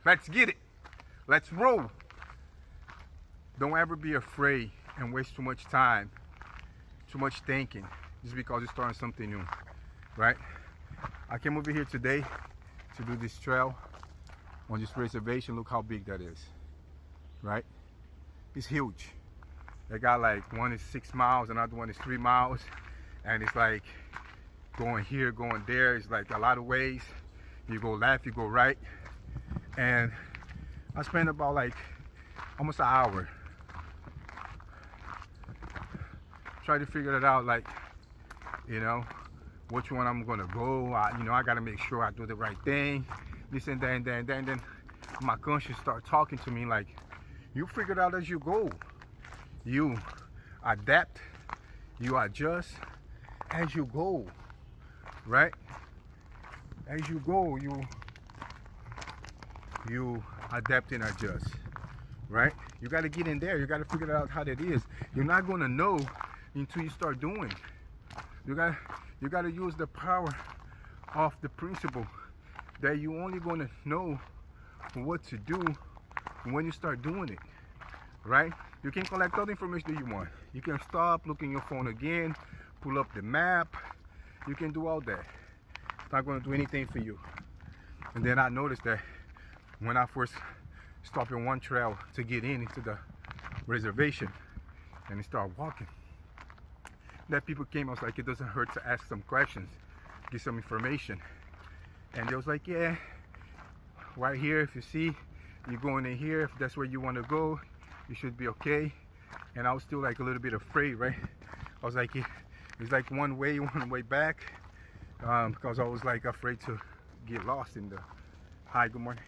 Let's get it. Let's roll. Don't ever be afraid and waste too much time, too much thinking, just because you're starting something new, right? I came over here today to do this trail on this reservation. Look how big that is, right? It's huge. They got like one is 6 miles, another one is 3 miles, and it's like going here, going there. It's like a lot of ways. You go left, you go right, and I spent about like almost an hour trying to figure it out, like, you know, which one I'm gonna go. I gotta make sure I do the right thing, this and that, and then my conscience start talking to me like, you figure it out as you go. You adapt, you adjust as you go, right? As you go, you adapt and adjust, right? You got to get in there. You got to figure out how that is. You're not going to know until you start doing. You got to use the power of the principle that you only going to know what to do when you start doing it, right? You can collect all the information that you want. You can stop, look in your phone again, pull up the map. You can do all that. It's not going to do anything for you. And then I noticed that when I first stopped in one trail to get into the reservation and start walking, that people came. I was like, it doesn't hurt to ask some questions, get some information. And they was like, yeah, right here, if you see, you're going in here, if that's where you want to go, you should be okay. And I was still like a little bit afraid, right? I was like, it's like one way back, because I was like afraid to get lost in the, hi, good morning,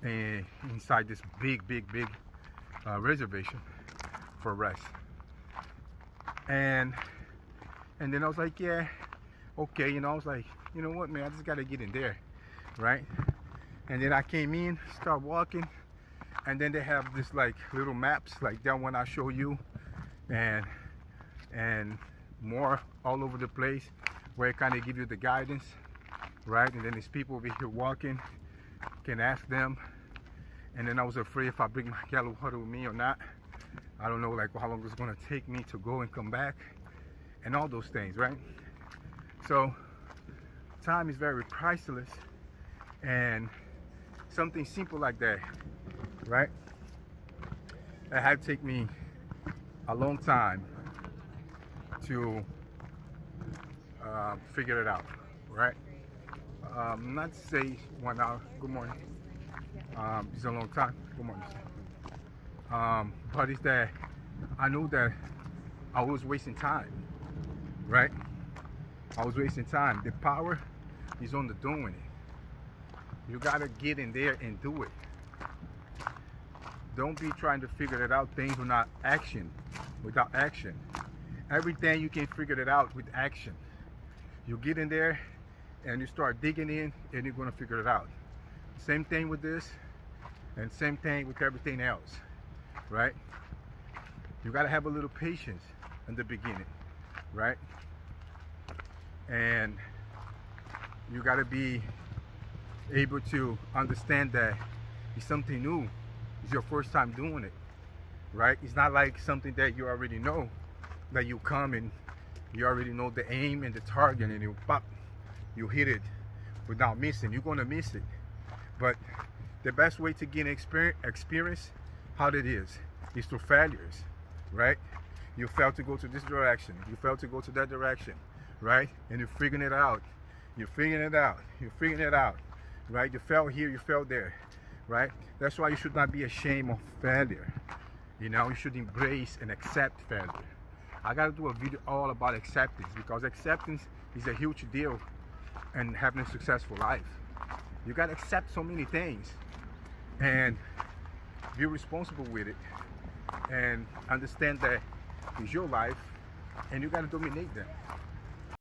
and inside this big reservation for rest. And then I was like, yeah, okay, I was like, you know what, man, I just gotta get in there, right? And then I came in, start walking, and then they have this like little maps like that one I show you, and more all over the place, where it kind of give you the guidance, right? And then there's people over here walking, can ask them. And then I was afraid if I bring my gallon of water with me or not. I don't know like how long it's gonna take me to go and come back, and all those things, right? So time is very priceless, and something simple like that, right? It had to take me a long time to figure it out, right? Not to say 1 hour. Good morning. It's a long time. Good morning. But it's that I knew that I was wasting time, right? I was wasting time. The power is on the doing it. You gotta get in there and do it. Don't be trying to figure it out things without action. Everything you can figure it out with action. You get in there and you start digging in, and you're gonna figure it out. Same thing with this, and same thing with everything else, right? You gotta have a little patience in the beginning, right? And you gotta be able to understand that it's something new. It's your first time doing it, right? It's not like something that you already know, that you come and you already know the aim and the target, and you pop, you hit it without missing. You're gonna miss it. But the best way to gain experience how it is through failures, right? You failed to go to this direction, you failed to go to that direction, right? And you're figuring it out. You're figuring it out, right? You fell here, you fell there, right? That's why you should not be ashamed of failure. You should embrace and accept failure. I gotta do a video all about acceptance, because acceptance is a huge deal in having a successful life. You gotta accept so many things and be responsible with it, and understand that it's your life and you gotta dominate them.